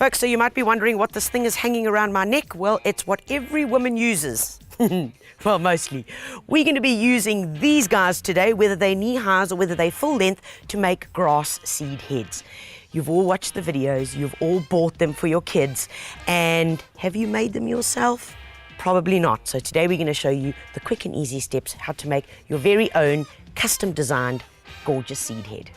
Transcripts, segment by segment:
Folks, so you might be wondering what this thing is hanging around my neck. Well, it's what every woman uses. Well, mostly. We're going to be using these guys today, whether they're knee-highs or whether they're full length, to make grass seed heads. You've all watched the videos, you've all bought them for your kids, and have you made them yourself? Probably not. So today we're going to show you the quick and easy steps how to make your very own custom-designed gorgeous seed head.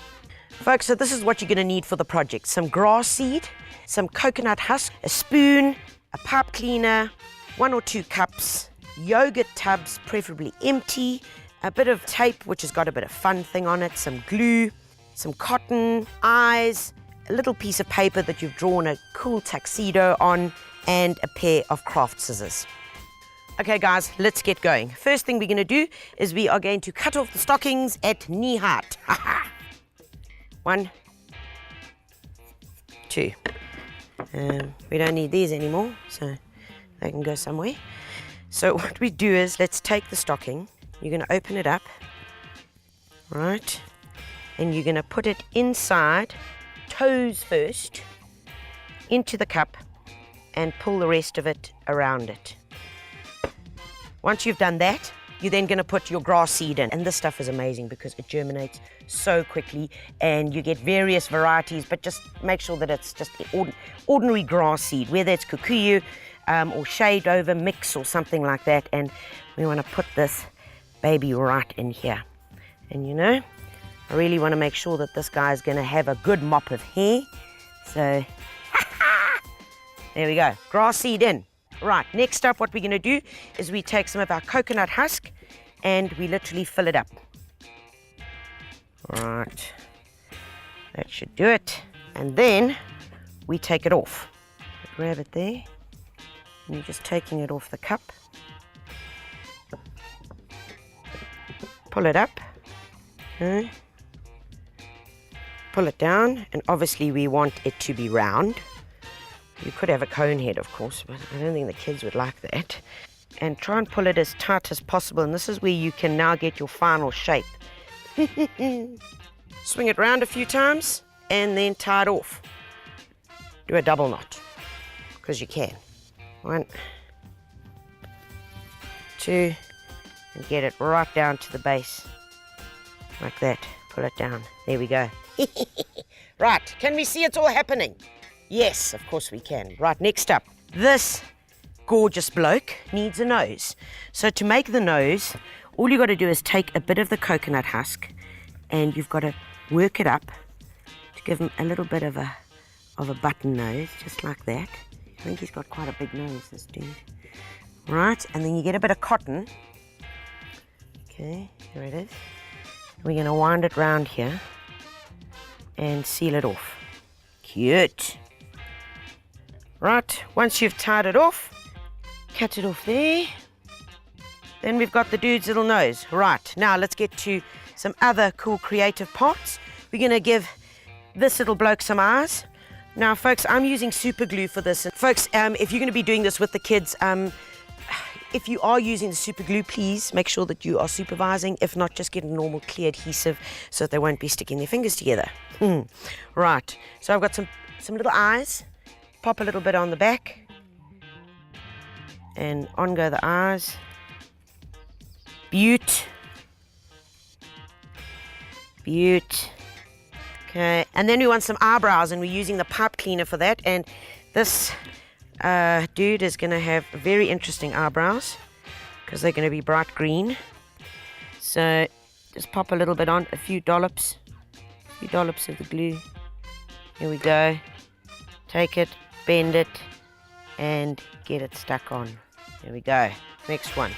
Folks, so this is what you're going to need for the project. Some grass seed, some coconut husk, a spoon, a pipe cleaner, 1 or 2 cups, yogurt tubs, preferably empty, a bit of tape which has got a bit of fun thing on it, some glue, some cotton, eyes, a little piece of paper that you've drawn a cool tuxedo on, and a pair of craft scissors. Okay guys, let's get going. First thing we're going to do is we are going to cut off the stockings at knee height. 1, 2. We don't need these anymore, so they can go somewhere. So what we do is, let's take the stocking, you're going to open it up, right, and you're going to put it inside, toes first, into the cup, and pull the rest of it around it. Once you've done that, you're then going to put your grass seed in. And this stuff is amazing because it germinates so quickly and you get various varieties, but just make sure that it's just ordinary grass seed, whether it's kikuyu or shade over mix or something like that. And we want to put this baby right in here. And you know, I really want to make sure that this guy is going to have a good mop of hair. So, there we go, grass seed in. Right, next up what we're going to do is we take some of our coconut husk and we literally fill it up. Right, that should do it. And then we take it off. Grab it there, and you're just taking it off the cup. Pull it up, okay. Pull it down, and obviously we want it to be round. You could have a cone head, of course, but I don't think the kids would like that. And try and pull it as tight as possible, and this is where you can now get your final shape. Swing it round a few times, and then tie it off. Do a double knot, because you can. 1, 2, and get it right down to the base. Like that. Pull it down. There we go. Right, can we see it's all happening? Yes, of course we can. Right, next up, this gorgeous bloke needs a nose. So to make the nose, all you got to do is take a bit of the coconut husk and you've got to work it up to give him a little bit of a button nose, just like that. I think he's got quite a big nose, this dude. Right, and then you get a bit of cotton. Okay, here it is. We're going to wind it round here and seal it off. Cute. Right, once you've tied it off, cut it off there. Then we've got the dude's little nose. Right, now let's get to some other cool creative parts. We're going to give this little bloke some eyes. Now, folks, I'm using super glue for this. And folks, if you're going to be doing this with the kids, if you are using the super glue, please make sure that you are supervising. If not, just get a normal clear adhesive so that they won't be sticking their fingers together. Right, so I've got some little eyes. Pop a little bit on the back, and on go the eyes. Beaut. Okay, and then we want some eyebrows, and we're using the pipe cleaner for that. And this dude is going to have very interesting eyebrows because they're going to be bright green. So just pop a little bit on, a few dollops of the glue. Here we go. Take it, bend it, and get it stuck on. There we go. Next one.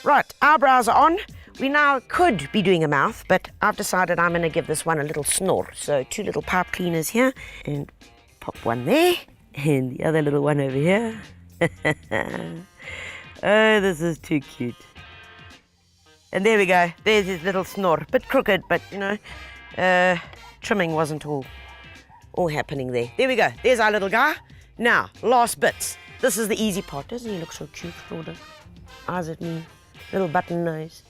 Right, eyebrows are on. We now could be doing a mouth, but I've decided I'm going to give this one a little snore. So 2 little pipe cleaners here, and pop one there, and the other little one over here. Oh, this is too cute. And there we go. There's his little snore. Bit crooked, but you know, trimming wasn't all happening there. There we go. There's our little guy. Now, last bits. This is the easy part. Doesn't he look so cute, Florida? eyes at me, little button nose.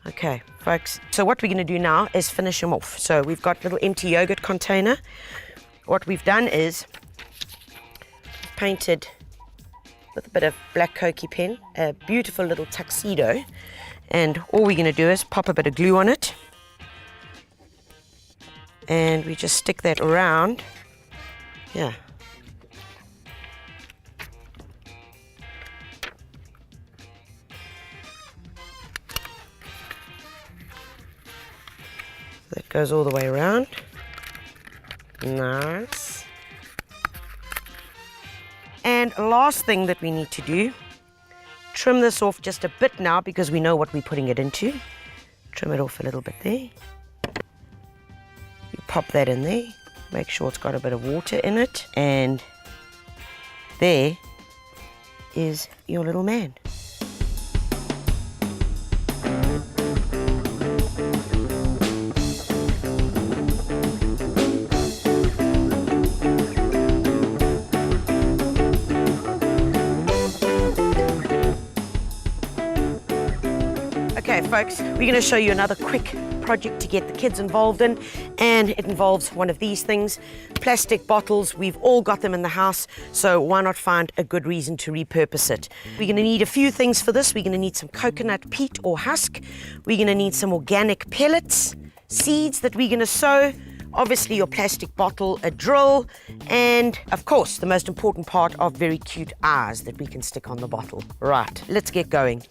Okay, folks, so what we're going to do now is finish them off. So we've got a little empty yogurt container. What we've done is painted with a bit of black Koki pen, a beautiful little tuxedo, and all we're going to do is pop a bit of glue on it, and we just stick that around. Yeah. That goes all the way around. Nice. And last thing that we need to do, trim this off just a bit now because we know what we're putting it into. Trim it off a little bit there. You pop that in there. Make sure it's got a bit of water in it. And there is your little man. Okay, folks, we're going to show you another quick project to get the kids involved in, and it involves one of these things. Plastic bottles, we've all got them in the house, so why not find a good reason to repurpose it? We're going to need a few things for this. We're going to need some coconut peat or husk. We're going to need some organic pellets, seeds that we're going to sow, obviously your plastic bottle, a drill, and of course the most important part of very cute eyes that we can stick on the bottle. Right, let's get going.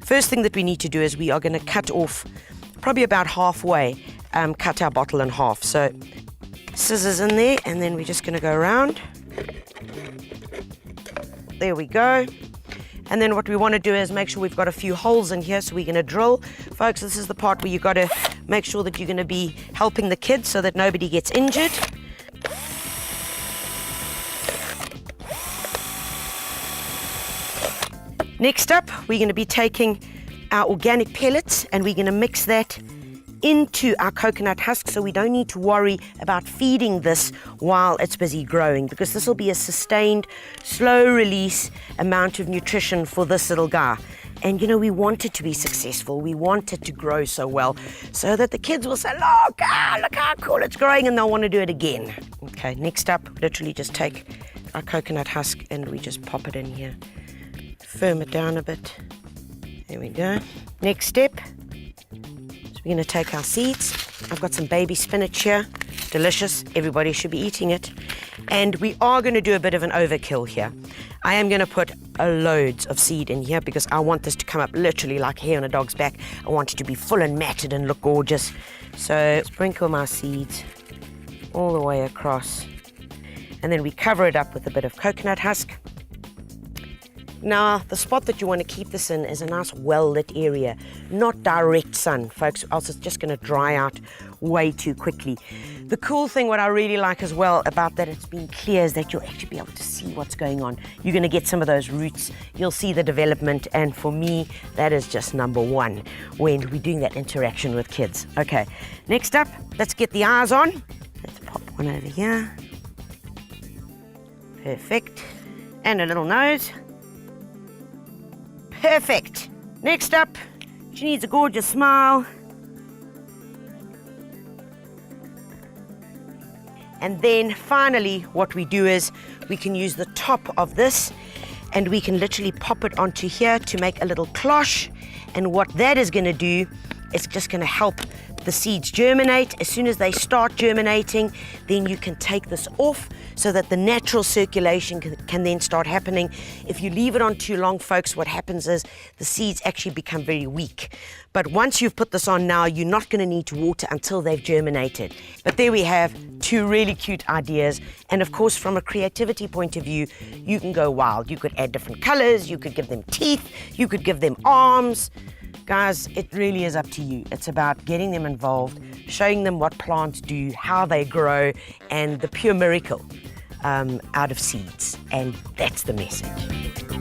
First thing that we need to do is we are going to cut off probably about halfway, cut our bottle in half. So scissors in there, and then we're just going to go around. There we go. And then what we want to do is make sure we've got a few holes in here, so we're going to drill. Folks, this is the part where you've got to make sure that you're going to be helping the kids so that nobody gets injured. Next up, we're going to be taking our organic pellets and we're going to mix that into our coconut husk, so we don't need to worry about feeding this while it's busy growing, because this will be a sustained, slow release amount of nutrition for this little guy. And you know, we want it to be successful. We want it to grow so well so that the kids will say, look how cool it's growing, and they'll want to do it again. Okay, next up, literally just take our coconut husk and we just pop it in here. Firm it down a bit. There we go. Next step, so we're going to take our seeds. I've got some baby spinach here. Delicious. Everybody should be eating it. And we are going to do a bit of an overkill here. I am going to put loads of seed in here because I want this to come up literally like hair on a dog's back. I want it to be full and matted and look gorgeous. So sprinkle my seeds all the way across. And then we cover it up with a bit of coconut husk. Now, the spot that you want to keep this in is a nice well-lit area, not direct sun, folks, else it's just going to dry out way too quickly. The cool thing, what I really like as well about that it's been clear, is that you'll actually be able to see what's going on. You're going to get some of those roots, you'll see the development, and for me, that is just number one when we're doing that interaction with kids. Okay, next up, let's get the eyes on. Let's pop one over here. Perfect. And a little nose. Perfect. Next up, she needs a gorgeous smile. And then finally, what we do is we can use the top of this and we can literally pop it onto here to make a little cloche. And what that is going to do, it's just going to help the seeds germinate. As soon as they start germinating, then you can take this off so that the natural circulation can then start happening. If you leave it on too long, folks, what happens is the seeds actually become very weak. But once you've put this on now, you're not going to need to water until they've germinated. But there we have two really cute ideas. And of course, from a creativity point of view, you can go wild. You could add different colors, you could give them teeth, you could give them arms. Guys, it really is up to you. It's about getting them involved, showing them what plants do, how they grow, and the pure miracle out of seeds. And that's the message.